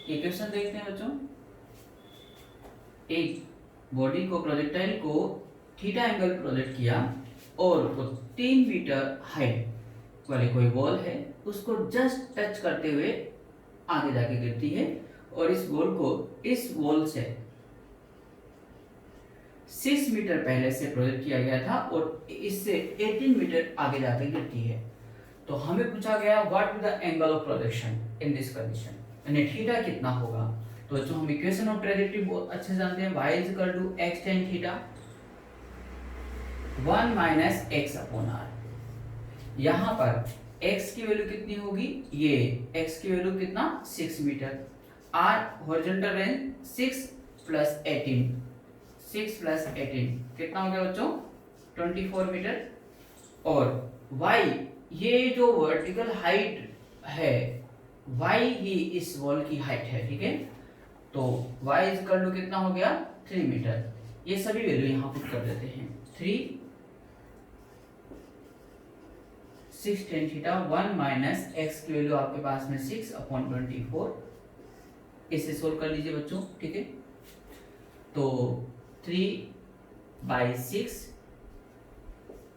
Equation देखते हैं बच्चों। एक बॉडी को, प्रोजेक्टाइल को थीटा एंगल प्रोजेक्ट किया और वो 3 मीटर हाइट वाली कोई वॉल है, उसको जस्ट टच करते हुए आगे जाके गिरती है और इस बॉल को इस वॉल से 6 मीटर पहले से प्रोजेक्ट किया गया था और इससे 18 मीटर आगे जाके गिरती है। तो हमें पूछा गया what is the angle of projection in this condition, यानी थीटा कितना होगा। तो जो हम इक्वेशन ऑफ ट्रेजेक्टरी बहुत अच्छे से जानते हैं, y is equal to x tan theta 1 minus x upon r। यहाँ पर x की वैल्यू कितनी होगी, ये x की वैल्यू कितना 6 metre, r horizontal range 6 plus 18, 6 plus 18 कितना हो गया बच्चों 24 मीटर, और y ये जो वर्टिकल हाइट है, y ही इस वॉल की हाइट है, ठीक है। तो y इज इक्वल टू कितना हो गया 3 मीटर। ये सभी वैल्यू यहाँ पुट कर देते हैं। 3 6 tan थीटा 1 माइनस x की वैल्यू आपके पास में 6 अपॉन 24, इसे सोल्व कर लीजिए बच्चों, ठीक है। तो 3/6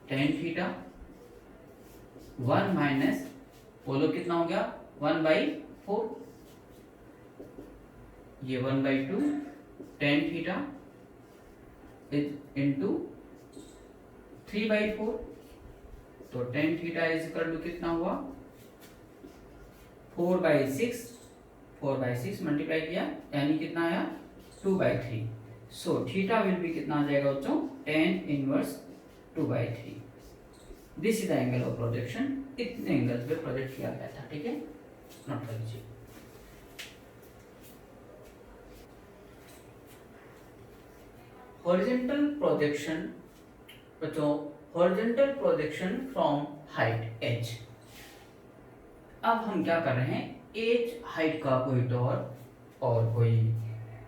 tan थीटा 1 माइनस बोलो कितना हो गया 1/4, ये 1/2 tan थीटा इज इंटू 3/4। तो tan theta is equal to कितना हुआ 4/6, 4/6 मल्टीप्लाई किया यानी कितना आया 2/3। सो थीटा विल बी कितना आ जाएगा बच्चों tan inverse 2/3। This is the angle of projection. इतने एंगल पे प्रोजेक्ट किया गया था, ठीक है, नोट कर लीजिए। हॉरिजॉन्टल प्रोजेक्शन बच्चों, horizontal projection from height h। अब हम क्या कर रहे हैं, h हाइट का कोई डोर और कोई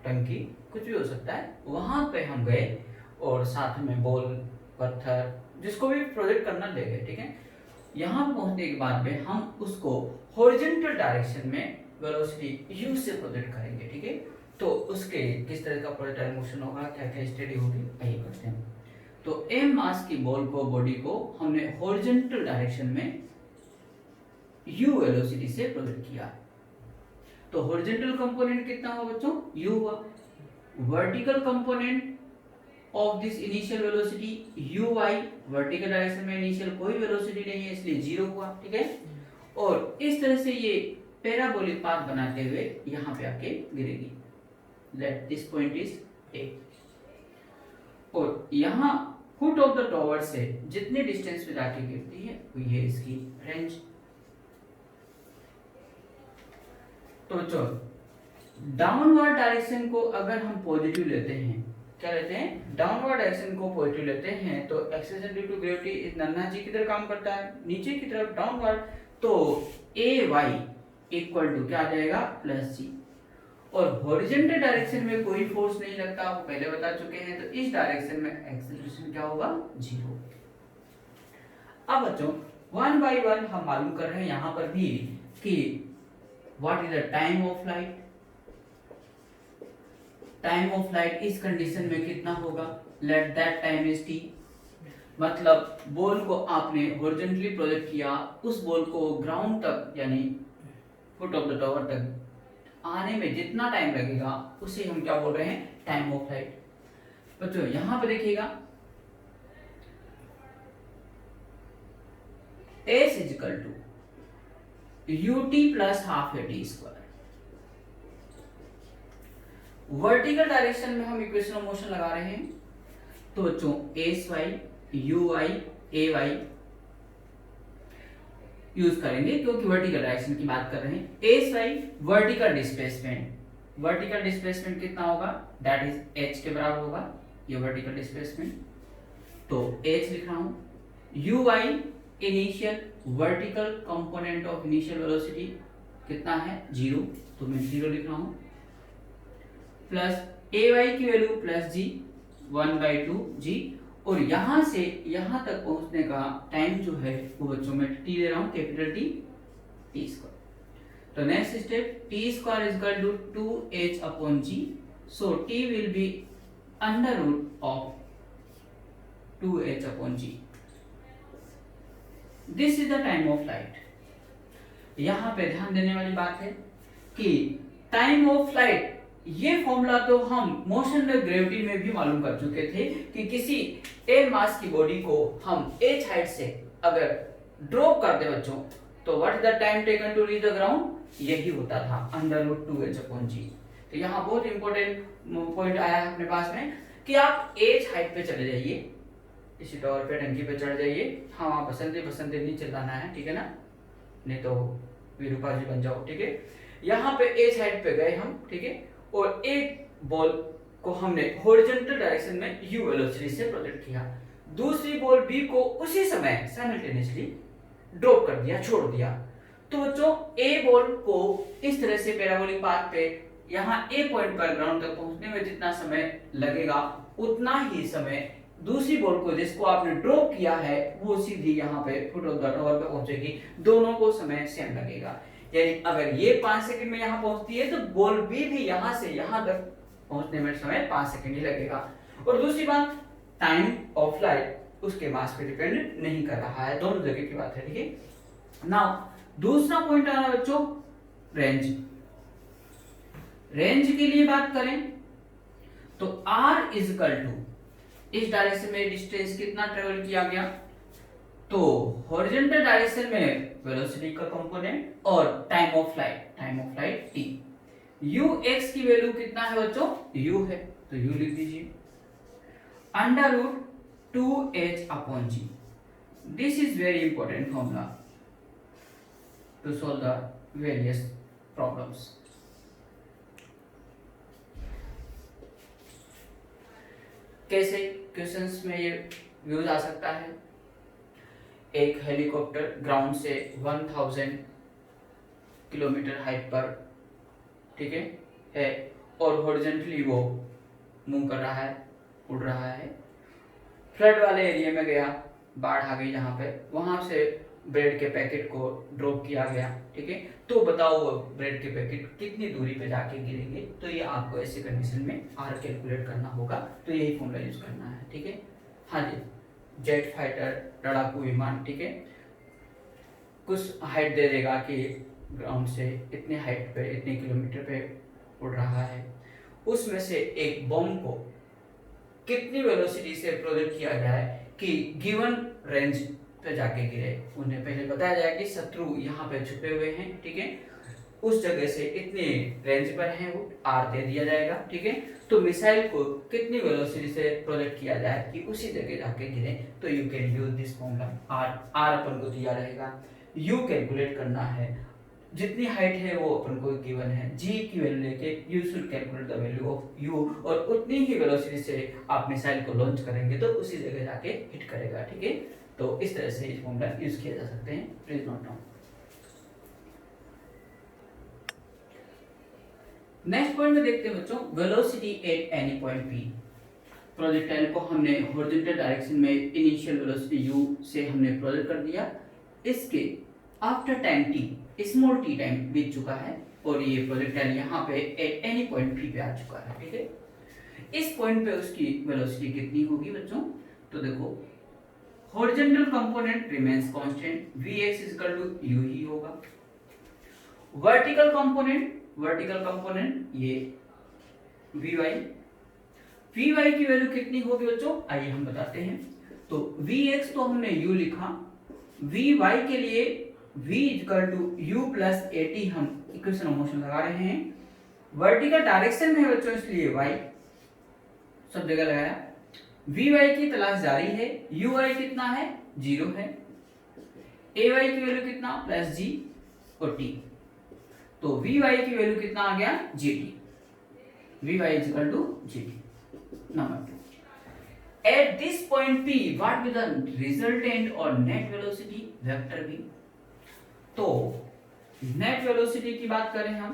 टंकी कुछ भी हो सकता है, वहां पे हम गए और साथ में बॉल पत्थर जिसको भी प्रोजेक्ट करना ले गए, ठीक है। यहाँ पहुंचने के बाद में हम उसको हॉरिजॉन्टल डायरेक्शन में वेलोसिटी u से प्रोजेक्ट करेंगे, ठीक है। तो उसके किस तरह का प्रोजेक्टाइल मोशन होगा, क्या क्या स्टडी होगी, आइए करते हैं। तो m मास की बॉल को, बॉडी को हमने हॉरिजॉन्टल डायरेक्शन में u वेलोसिटी से प्रोजेक्ट किया। तो हॉरिजॉन्टल कंपोनेंट कितना हुआ बच्चों u हुआ, vertical component of this initial velocity uy, vertical direction में इनिशियल कोई वेलोसिटी नहीं है इसलिए 0 हुआ, ठीक है। और इस तरह से ये पैराबोलिक पाथ बनाते हुए यहाँ पे आके गिरेगी। Let this point is a, और यहाँ फुट ऑफ द टॉवर से जितने डिस्टेंस पे जाके गिरती है वो ये इसकी रेंज। तो बच्चों डाउनवर्ड डायरेक्शन को अगर हम पॉजिटिव लेते हैं, क्या लेते हैं, डाउनवर्ड डायरेक्शन को पॉजिटिव लेते हैं, तो एक्सेलरेशन ड्यू टू ग्रेविटी इस नन्हा जी की तरफ काम करता है, नीचे की तरफ डाउनवर्ड, तो ay इक्वल टू क्या आ जाएगा +g। और हॉरिजॉन्टल डायरेक्शन में कोई फोर्स नहीं लगता, वो पहले बता चुके हैं, तो इस डायरेक्शन में एक्सेलरेशन क्या होगा 0। अब बच्चों 1 by 1 हम मालूम कर रहे हैं यहाँ पर भी कि what is the time of flight. Time of flight इस कंडीशन में कितना होगा, let that time is t। मतलब बॉल को आपने हॉरिजॉन्टली प्रोजेक्ट किया, उस बॉल को ग्राउंड तक यानी फुट ऑफ द टॉवर तक आने में जितना टाइम लगेगा उसे हम क्या बोल रहे हैं, टाइम ऑफ फ्लाइट। बच्चों यहां पर देखिएगा s is equal to ut plus half at square. Vertical direction में हम इक्वेशन ऑफ मोशन लगा रहे हैं, तो बच्चों sy uy ay यूज करेंगे क्योंकि वर्टिकल डायरेक्शन की बात कर रहे हैं। sy vertical displacement, vertical displacement कितना होगा, दैट इज h के बराबर होगा, ये वर्टिकल डिस्प्लेसमेंट, तो h लिख रहा हूं। uy initial vertical component of initial velocity कितना है 0, तो मैं 0 लिख रहा हूं, प्लस ay की वैल्यू प्लस g 1/2 g, और यहां से यहां तक पहुंचने का टाइम जो है वो बच्चों में t दे रहा हूं, कैपिटल T t स्क्वायर। तो next step T square is equal to 2h upon G, so T will be under root of 2h upon G. This is the time of flight. यहां पे ध्यान देने वाली बात है कि टाइम ऑफ लाइट ये फॉर्मूला तो हम मोशन ऑफ ग्रेविटी में भी मालूम कर चुके थे कि किसी ए मास की बॉडी को हम h हाइट से अगर ड्रॉप कर दे बच्चों, तो what is the time taken to reach the ground, यही होता था अंडर रूट 2h अपॉन जी। तो यहाँ बहुत इंपॉर्टेंट पॉइंट आया है अपने पास में कि आप h हाइट पे चले जाइए, इसी टावर पे टंकी पे चढ़ जाइए, हाँ वहाँ बसंती बसंती नहीं चिल्लाना है, ठीक है ना, नहीं तो विरूपा जी बन जाओ, ठीक है। यहाँ पे h हाइट पे गए हम, ठीक है, और एक बॉल को हमने हॉरिजॉन्टल डायरेक्शन में u वेलोसिटी से प्रोजेक्ट किया, दूसरी बॉल b को उसी समय साइमल्टेनियसली ड्रॉप कर दिया, छोड़ दिया। तो बच्चों a बॉल को इस तरह से पैराबोलिक पाथ पे यहाँ a पॉइंट पर ग्राउंड तक पहुंचने में जितना समय लगेगा उतना ही समय दूसरी बॉल को जिसको आपने ड्रॉप किया है वो सीधी यहाँ पे फुट ऑफ द टावर पे पहुंचेगी, दोनों को समय सेम लगेगा। यानी अगर ये 5 सेकंड में यहाँ पहुंचती है तो बॉल बी भी यहाँ से यहाँ तक पहुंचने में समय 5 सेकंड ही लगेगा। और दूसरी बात, टाइम ऑफ लाइट उसके मास पे डिपेंड नहीं कर रहा है, दोनों जगह की बात है, ठीक है। नाउ दूसरा पॉइंट आ रहा है बच्चों रेंज। रेंज के लिए बात करें तो r इज इक्वल टू इस डायरेक्शन में डिस्टेंस कितना ट्रेवल किया गया, तो हॉरिजॉन्टल डायरेक्शन में वेलोसिटी का कंपोनेंट और time of flight t। ux की वैल्यू कितना है बच्चों, u है, तो u लिख दीजिए under root 2h upon g। This is very important formula to solve the various problems. कैसे क्वेश्चंस में ये यूज आ सकता है, एक हेलीकॉप्टर ग्राउंड से 1000 किलोमीटर हाइट पर, ठीक है, और हॉरिजॉन्टली वो मूव कर रहा है, उड़ रहा है, फ्लड वाले एरिया में गया, बाढ़ आ गई यहाँ पे, वहां से ब्रेड के पैकेट को ड्रॉप किया गया, ठीक है, तो बताओ वो ब्रेड के पैकेट कितनी दूरी पे जाके गिरेंगे, तो ये आपको ऐसी कंडीशन में आर कैलकुलेट करना होगा, तो यही फॉर्मूला यूज करना है, ठीक है। हाँ जी, जेट फाइटर लड़ाकू विमान, ठीक है, कुछ हाइट दे देगा कि ग्राउंड से इतने हाइट पे इतने किलोमीटर पे उड़ रहा है, उसमें से एक बम को कितनी वेलोसिटी से प्रोजेक्ट किया जाए कि गिवन रेंज पे जाके गिरे। उन्हें पहले बताया जाए कि शत्रु यहाँ पे छुपे हुए हैं, ठीक है, उस जगह से इतने रेंज पर है, वो आर दे दिया जाएगा, ठीक है, तो मिसाइल को कितनी वेलोसिटी से प्रोजेक्ट किया जाए कि उसी जगह जाके गिरे, तो you can use this formula. R अपन को दिया रहेगा, यू कैलकुलेट करना है, जितनी हाइट है वो अपन को गिवन है, जी की वैल्यू लेके you should calculate the value of you, और उतनी ही वेलोसिटी से आप मिसाइल को लॉन्च करेंगे तो उसी जगह जाके हिट करेगा, ठीक है। तो इस तरह से इस फॉर्मूला यूज किया जा सकते हैं, please note down. Next point में देखते हैं बच्चों, velocity at any point P. Projectile को हमने हॉरिजॉन्टल डायरेक्शन में इनिशियल वेलोसिटी यू से हमने प्रोजेक्ट कर दिया, इसके after time T, small T time बीत चुका है और ये प्रोजेक्टाइल यहाँ पे एट एनी पॉइंट पी पे आ चुका है, ठीक है। इस पॉइंट पे उसकी वेलोसिटी कितनी होगी बच्चों, तो देखो horizontal component remains constant, vx equal to u ही होगा। वर्टिकल कंपोनेंट ये vy की वैल्यू कितनी होगी बच्चों, आइए हम बताते हैं। तो vx तो हमने u लिखा, vy के लिए v equal to u plus at हम इक्वेशन ऑफ मोशन लगा रहे हैं, वर्टिकल डायरेक्शन में है बच्चों इसलिए y सब जगह लगाया, vy की तलाश जारी है, uy कितना है 0 है, ay की वैल्यू कितना प्लस g और t, तो vy की वैल्यू कितना आ गया gt, vy is equal to gt। Number 2, at this point p what will the resultant or net velocity vector be। तो नेट वेलोसिटी की बात करें हम,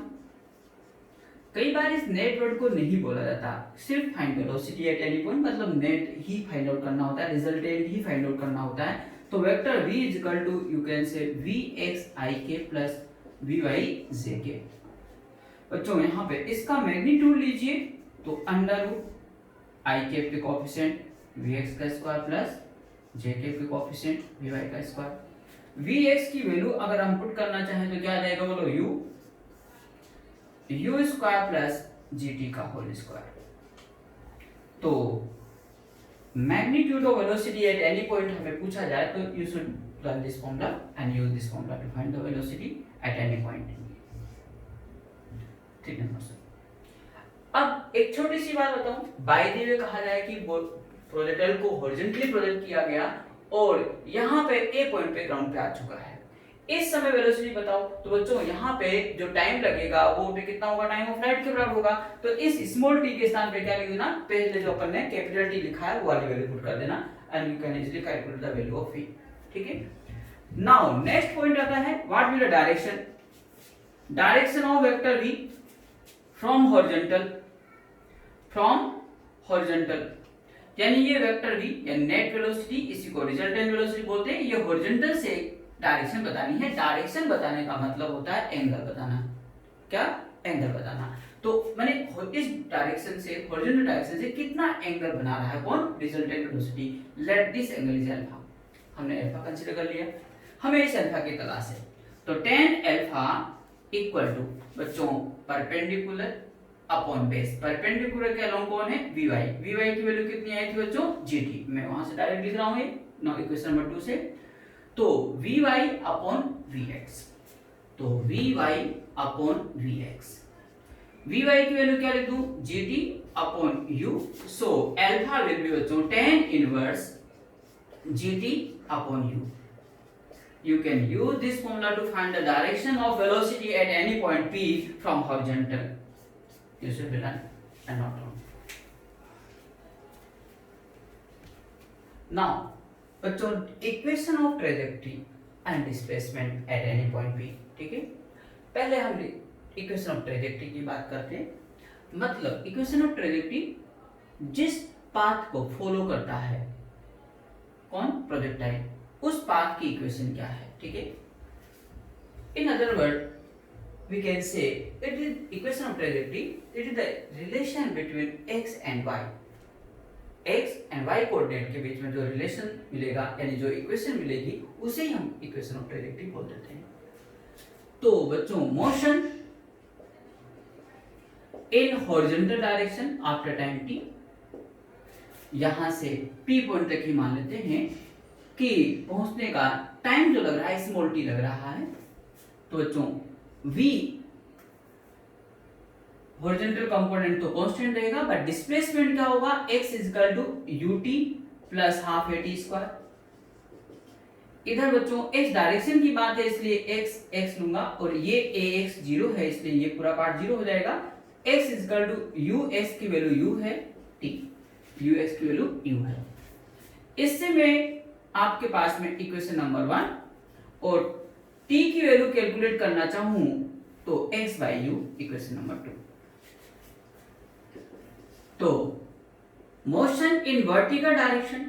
कई बार इस नेट वर्ड को नहीं बोला जाता, सिर्फ find velocity at any point, मतलब नेट ही फाइंड आउट करना होता है, रिजल्टेंट ही फाइंड आउट करना होता है। तो vector v is equal to you can say vxik plus v y j k. बच्चों यहाँ पे इसका मैग्नीट्यूड लीजिए तो अंडर रूट आई कैप के कोफिशिएंट वी एक्स का स्क्वायर प्लस जे कैप के कोफिशिएंट वी वाई का स्क्वायर। वी एक्स की वैल्यू अगर हम पुट करना चाहें तो क्या आ जाएगा बोलो, u square plus g t का होल स्क्वायर। तो magnitude of velocity at any point हमें पूछा जाए तो you should learn this formula and use this formula to find the velocity at any point. ठीक है दोस्तों। अब एक छोटी सी बात बताऊं, बाय द वे कहा जाए कि प्रोजेक्टाइल को हॉरिजॉन्टली प्रोजेक्ट किया गया और यहाँ पे ए पॉइंट पे ग्राउंड पे आ चुका है, इस समय वेलोसिटी बताओ। तो बच्चों यहाँ पे जो टाइम लगेगा वो भी कितना होगा, टाइम ऑफ फ्लाइट के बराबर होगा। तो इस स्मॉल टी के स्थान पे क्या लिख देना, पहले जो अपन ने कैपिटल टी लिखा है वो वाली वैल्यू पुट कर देना and you can easily calculate the value of v। ठीक है। नाउ नेक्स्ट पॉइंट आता है what will the direction, direction of vector v from horizontal, यानी ये वेक्टर v या नेट वेलोसिटी, इसी को रिजल्टेंट वेलोसिटी बोलते हैं। ये हॉरिजॉन्टल से डायरेक्शन बतानी है। डायरेक्शन बताने का मतलब होता है एंगल बताना। क्या? एंगल बताना। तो मैंने इस डायरेक्शन से, हॉरिजॉन्टल डायरेक्शन से कितना एंगल बना रहा है कौन, resultant velocity. Let this angle is alpha. हमने अल्फा कंसीडर कर लिया, हमें इस अल्फा की तलाश है। तो tan अल्फा इक्वल टू बच्चों परपेंडिकुलर अपॉन बेस। परपेंडिकुलर के अलोंग कौन है, वी वाई। वी वाई की वैल्यू कितनी आई थी बच्चों, जी टी। मैं वहां से डायरेक्ट लिख रहा हूं ये नो इक्वेशन नंबर 2 से। तो v y upon v x, तो v y upon v x. V y की वैल्यू क्या लिख दूं, g t upon u. So alpha will be बच्चों tan inverse g t upon u. You can use this formula to find the direction of velocity at any point P from horizontal. You should be done and not wrong. Now, बच्चों equation of trajectory and displacement eight any point P। ठीक है, पहले हम equation of trajectory की बात करते हैं। मतलब इक्वेशन ऑफ ट्रेजेक्टरी जिस पाथ को फॉलो करता है कौन, प्रोजेक्टाइल, उस पाथ की इक्वेशन क्या है। ठीक है, in other word we can say it is equation of trajectory, it is the relation between x and y। x and y coordinate के बीच में जो रिलेशन मिलेगा, यानी जो इक्वेशन मिलेगी, उसे ही हम इक्वेशन ऑफ ट्रेजेक्टरी बोल देते हैं। तो बच्चों motion in horizontal direction after time t, यहां से p पॉइंट तक ही मान लेते हैं कि पहुंचने का टाइम जो लग रहा है स्मॉल टी लग रहा है। तो बच्चों v हॉरिजॉन्टल कंपोनेंट तो कांस्टेंट रहेगा, बट डिस्प्लेसमेंट क्या होगा, x equal to ut plus half at square. इधर बच्चों x डायरेक्शन की बात है इसलिए x लूंगा और ये ax 0 है इसलिए ये पूरा पार्ट 0 हो जाएगा। x इक्वल टू us की वैल्यू u है, t ux की वैल्यू u है। इससे मैं आपके पास में इक्वेशन नंबर 1 और t की वैल्यू कैलकुलेट करना चाहूं तो x by you equation number 2। तो मोशन इन वर्टिकल डायरेक्शन,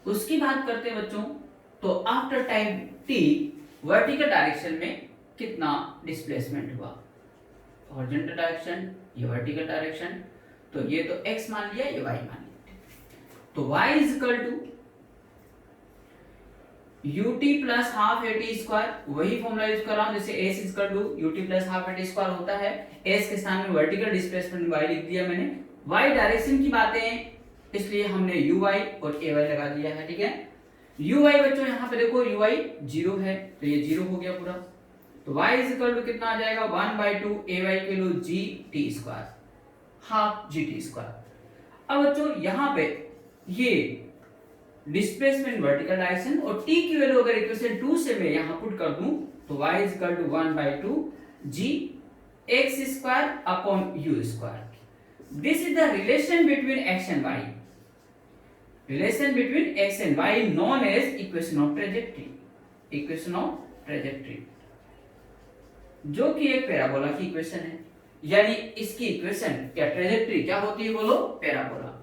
उसकी बात करते हैं बच्चों। तो after time t vertical direction में कितना डिस्प्लेसमेंट हुआ, हॉरिजॉन्टल डायरेक्शन, ये वर्टिकल डायरेक्शन, तो ये तो x मान लिया, ये y मान लिया। तो y is equal to ut plus half at square, वही फॉर्मूला यूज कर रहा हूं जैसे s is equal to ut plus half at square होता है। s के स्थान में वर्टिकल डिस्प्लेसमेंट y लिख दिया मैंने। y डायरेक्शन की बातें इसलिए हमने uy और ay लगा दिया है। ठीक है, uy बच्चों यहाँ पे देखो uy 0 है तो ये 0 हो गया पूरा। तो y इज इक्वल टू कितना आ जाएगा, 1/2 ay के लो g t square, half g t square. अब बच्चों यहाँ पे ये डिस्प्लेसमेंट वर्टिकल डायरेक्शन और t की वैल्यू अगर इक्वेशन 2 से मैं यहाँ पुट कर दूं तो y is equal to 1/2 g x square upon u square. This is the relation between x and y, relation between x and y known as equation of trajectory, equation of trajectory, जो कि एक parabola की equation है। यानी इसकी equation या trajectory क्या होती है बोलो, पैराबोला।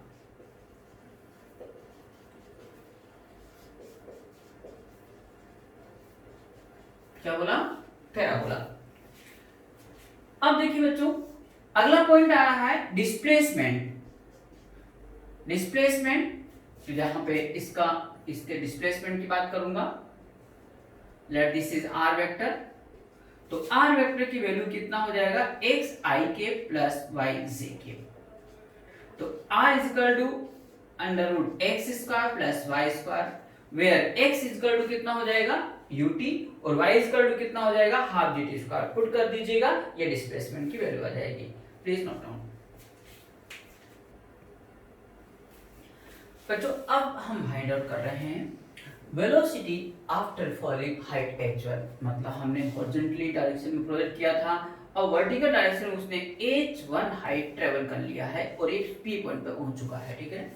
क्या बोला? पैराबोला। अब देखिए बच्चों, अगला पॉइंट आ रहा है डिस्प्लेसमेंट। डिस्प्लेसमेंट यहां पे इसके डिस्प्लेसमेंट की बात करूंगा। Let this is R vector. तो आर वेक्टर की वैल्यू कितना हो जाएगा? एक्स आई के प्लस वाई जे के। तो R is equal to under root x square plus y square, where x is equal to कितना हो जाएगा? यूटी, और वाई इज इक्वल टू कितना हो जाएगा? Half GT square. पुट कर दीजिएगा, ये डिस्प्लेसमेंट की वैल्यू आ जाएगी। प्लीज नोट डाउन बच्चों। अब हम फाइंड आउट कर रहे हैं velocity after falling height h1। मतलब हमने हॉरिजॉन्टली डायरेक्शन में प्रोजेक्ट किया था, और वर्टिकल डायरेक्शन में उसने h1 हाइट ट्रेवल कर लिया है और एक p पॉइंट पे पहुंच चुका है। ठीक है,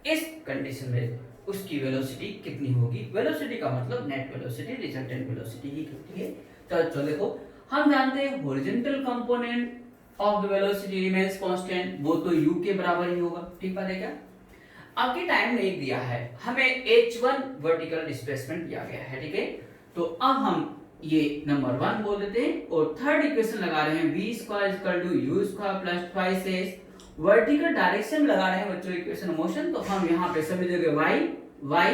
इस कंडीशन में उसकी वेलोसिटी कितनी होगी? वेलोसिटी का मतलब नेट वेलोसिटी, रिजल्टेंट वेलोसिटी ही होती है। तो देखो, हम जानते हैं horizontal component of the velocity remains constant, वो तो u के बराबर ही होगा। ठीक बात है क्या? आपके टाइम नहीं दिया है, हमें h1 वर्टिकल डिस्प्लेसमेंट दिया गया है। ठीक है, तो अब हम ये नंबर 1 बोल देते हैं और थर्ड इक्वेशन लगा रहे हैं v square equal to u square plus twice s। Vertical direction में लगा रहे हैं बच्चों इक्वेशन मोशन, तो हम यहाँ पे सभी जगह y y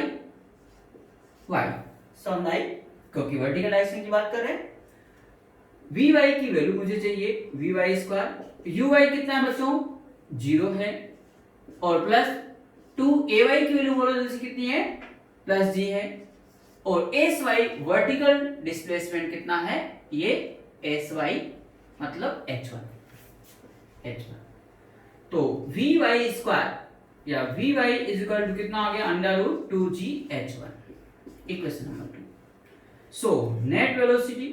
y सम y, क्योंकि वर्टिकल डायरेक्शन की बात कर रहे हैं। vy की वैल्यू मुझे चाहिए vy स्क्वायर। uy कितना है बच्चों? 0 है, और प्लस 2ay की वैल्यू बोलो जैसे कितनी है? प्लस g है, और sy वर्टिकल डिस्प्लेसमेंट कितना है? ये sy मतलब h1। तो vy स्क्वायर या vy इज इक्वल टू कितना आ गया? Under root 2g h1, equation number 2। So net velocity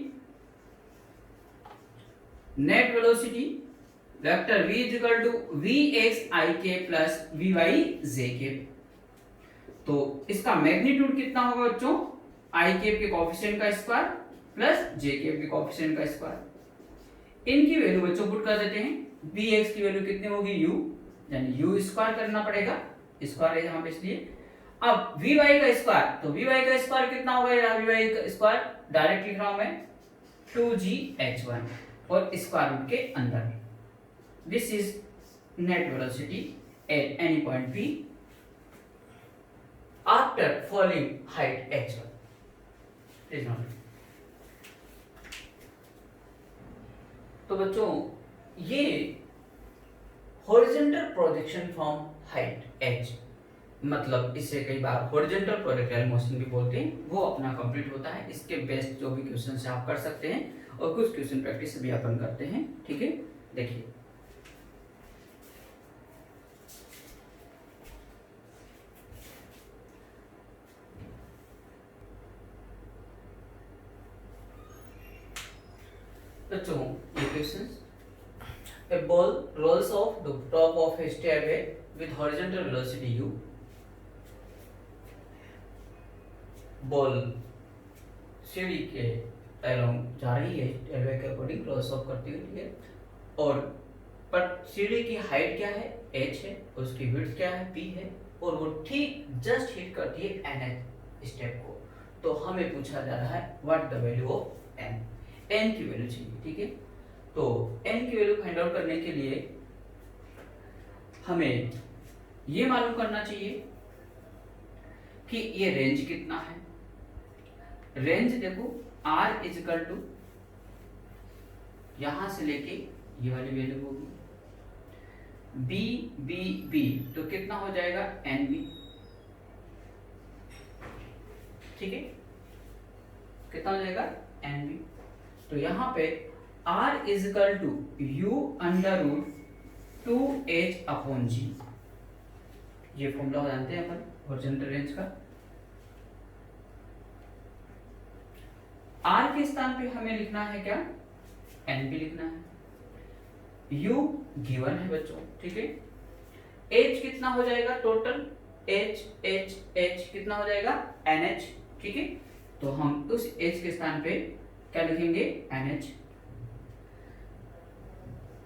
vector v is equal to vx i k plus vy j k। तो इसका मैग्नीट्यूड कितना होगा बच्चों? i k के कोएफिशिएंट का स्क्वायर प्लस j k के कोएफिशिएंट का स्क्वायर। इनकी वैल्यू बच्चों पुट कर देते हैं। vx की वैल्यू कितनी होगी? u, यानी u स्क्वायर करना पड़ेगा, स्क्वायर है यहाँ पे इसलिए। अब vy का स्क्वायर, तो vy का स्क्वायर कितना होगा? vy का स्क्वायर डायरेक्ट लिख रहा हूं मैं 2g h1 और स्क्वायर रूट के अंदर। This is net velocity at any point p after falling height h1. Please note. तो बच्चों, ये horizontal projection from height h, मतलब इसे कई बार हॉरिजॉन्टल प्रोजेक्टाइल मोशन भी बोलते हैं, वो अपना कंप्लीट होता है। इसके बेस्ट जो भी क्वेश्चन से आप कर सकते हैं, और कुछ क्वेश्चन प्रैक्टिस भी अपन करते हैं। ठीक है, देखिए बच्चों, ये questions, a ball rolls off the top of a stairway with horizontal velocity u। Ball सीढ़ी के अलोंग जा रही है, stairway के अकॉर्डिंग क्रॉस ऑफ करती हुई। ठीक है, और पर सीढ़ी की हाइट क्या है? h है, उसकी विड्थ क्या है? p है, और वो ठीक जस्ट हिट करती है nth स्टेप को। तो हमें पूछा जा रहा है what the value of n, n की वैल्यू चाहिए। ठीक है, तो n की वैल्यू फाइंड आउट करने के लिए हमें ये मालूम करना चाहिए कि ये रेंज कितना है। रेंज देखो, r इज इक्वल टू यहां से लेके ये वाली वैल्यू होगी b b b, तो कितना हो जाएगा? nb। ठीक है, कितना हो जाएगा? nb। तो यहां पे r is equal to u under root 2h upon g। ये फॉर्मूला जानते हैं अपन हॉरिजॉन्टल रेंज का। r के स्थान पे हमें लिखना है क्या? nb लिखना है। u गिवन है बच्चों। ठीक है, h कितना हो जाएगा? टोटल h h h कितना हो जाएगा? nh। ठीक है, तो हम उस h के स्थान पे क्या लिखेंगे? nh।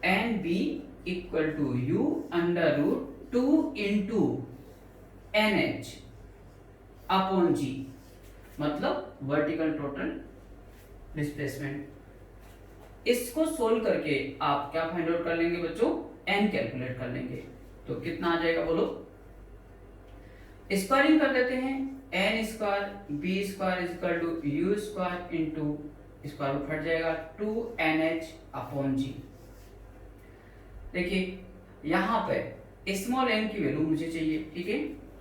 nb equal to u under root 2 into nh upon g, मतलब वर्टिकल टोटल डिस्प्लेसमेंट। इसको सोल्व करके आप क्या फाइंड आउट कर लेंगे बच्चों, n कैलकुलेट कर लेंगे। तो कितना आ जाएगा बोलो, स्क्वायरिंग कर देते हैं, n square b square equal to u square into square root हट जाएगा 2nh अपॉन g। देखिए यहाँ पे स्मॉल n की वैल्यू मुझे चाहिए, ठीक है,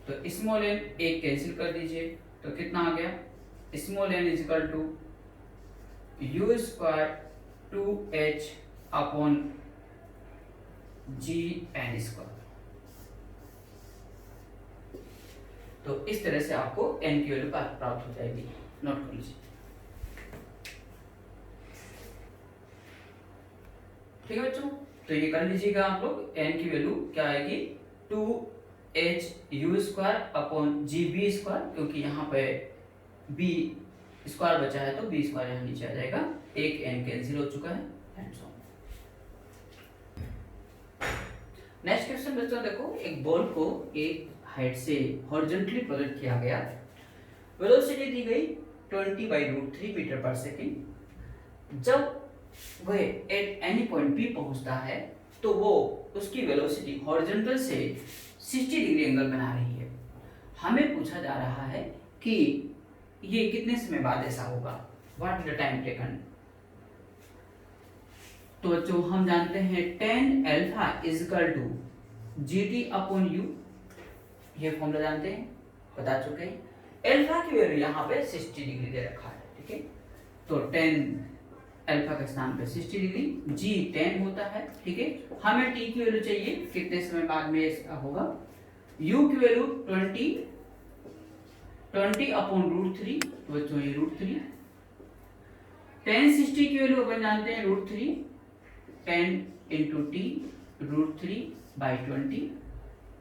तो स्मॉल n एक कैंसिल कर दीजिए, तो कितना आ गया, small n is equal to u square 2h upon g n square. तो इस तरह से आपको n की वैल्यू प्राप्त हो जाएगी, नोट कर लीजिए, ठीक है बच्चों। तो ये कर लीजिएगा आप लोग, n की वैल्यू क्या आएगी 2h u square upon G B square, क्योंकि यहाँ पे b स्क्वायर बचा है तो b स्क्वायर यहाँ नीचे आ जाएगा, एक n कैंसिल हो चुका है। नेक्स्ट क्वेश्चन बच्चों देखो, एक बॉल को एक हाइट से हॉरिजॉन्टली प्रोजेक्ट किया गया, वेलोसिटी दी गई 20/√3 मीटर पर सेकेंड। जब वह एट एनी पॉइंट P पहुंचता है तो वो उसकी वेलोसिटी हॉरिजॉन्टल से 60 डिग्री एंगल बना रही है। हमें पूछा जा रहा है कि ये कितने समय बाद ऐसा होगा, what is the time taken. तो बच्चों हम जानते हैं tan alpha is equal to GT upon U, ये फॉर्मूला जानते हैं, बता चुके हैं। अल्फा की वैल्यू यहाँ पे 60 डिग्री दे रखा है, ठीक है, तो tan अल्फा के स्थान पे 60 डिग्री, G 10 होता है, ठीक है। हमें T की वैल्यू चाहिए कितने समय बाद में ऐसा होगा, U की वैल्यू 20 अपॉन √3, तो बच्चों ये √3, tan 60 की वैल्यू अपन जानते हैं √3, 10 इंटू टी √3/20,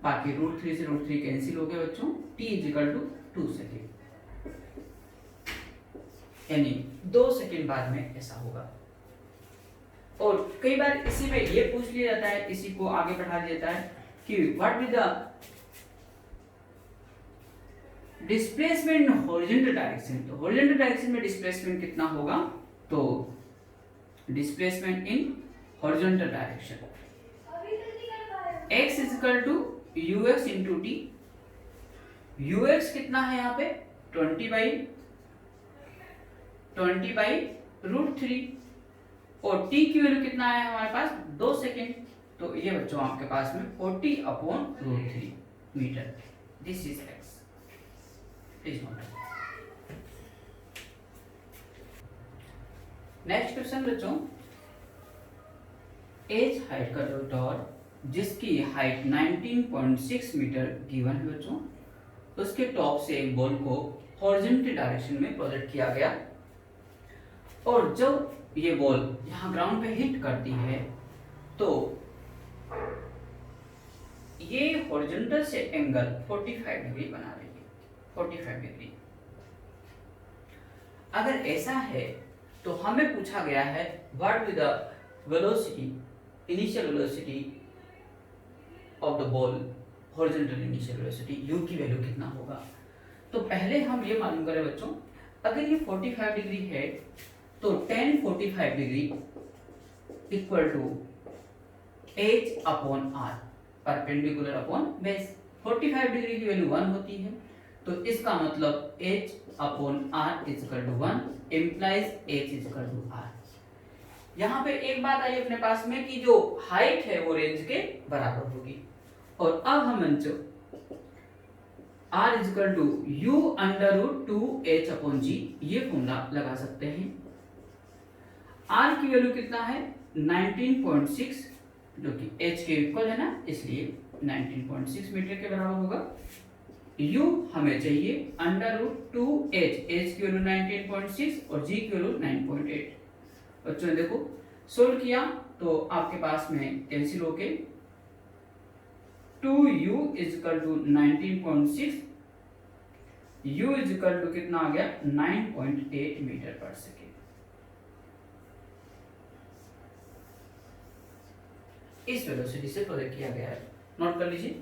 बाकी √3 से √3 कैंसिल हो गए बच्चों, t is equal to 2 second, यानी 2 सेकेंड बाद में ऐसा होगा। और कई बार इसी में ये पूछ लिया जाता है, इसी को आगे बढ़ा दिया जाता है कि what is the displacement in horizontal direction. तो हॉरिजॉन्टल डायरेक्शन में डिस्प्लेसमेंट कितना होगा, तो displacement in horizontal direction x is equal to ux into T. ux कितना है यहाँ पे 20/√3 और t की वैल्यू कितना है हमारे पास 2 सेकेंड, तो ये बच्चों आपके पास में 40 upon √3 metre, this is x, please note. Next question बच्चों, एज हाइट का जो टॉवर जिसकी हाइट 19.6 मीटर गिवन है बच्चों, उसके टॉप से एक बॉल को हॉरिजॉन्टल डायरेक्शन में प्रोजेक्ट किया गया, और जब ये बॉल यहाँ ग्राउंड पे हिट करती है तो ये हॉरिजॉन्टल से एंगल 45 डिग्री बना रही है, 45 डिग्री। अगर ऐसा है तो हमें पूछा गया है what with the velocity, initial velocity of the ball, horizontal initial velocity u की वैल्यू कितना होगा। तो पहले हम ये मालूम करें बच्चों, अगर ये 45 डिग्री है तो tan 45 degree equal to h upon r, perpendicular upon base. 45 degree की वैल्यू 1 होती है, तो इसका मतलब h upon r is equal to 1 implies h is equal to r। यहाँ पे एक बात आई अपने पास में कि जो हाइट है वो रेंज के बराबर होगी, और अब हम r is equal to u under root 2h upon g ये फॉर्मूला लगा सकते हैं। r की वैल्यू कितना है 19.6, जो कि h के इक्वल है ना, इसलिए 19.6 मीटर के बराबर होगा। u हमें चाहिए अंडर रूट 2h, h की वैल्यू 19.6 और g की वैल्यू 9.8। बच्चों ने देखो सोल्व किया तो आपके पास में कैंसिल होके 2u is equal to 19.6, u is equal to कितना आ गया 9.8 मीटर पर सेकेंड। इस वेलोसिटी से प्रोजेक्ट किया गया है, नोट कर लीजिए।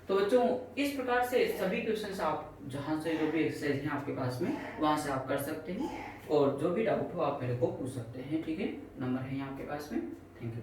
तो बच्चों इस प्रकार से सभी क्वेश्चंस आप जहाँ से जो भी एक्सरसाइज हैं आपके पास में वहाँ से आप कर सकते हैं, और जो भी डाउट हो आप मेरे को पूछ सकते हैं। ठीक है, नंबर है यहाँ आपके पास में। Thank you.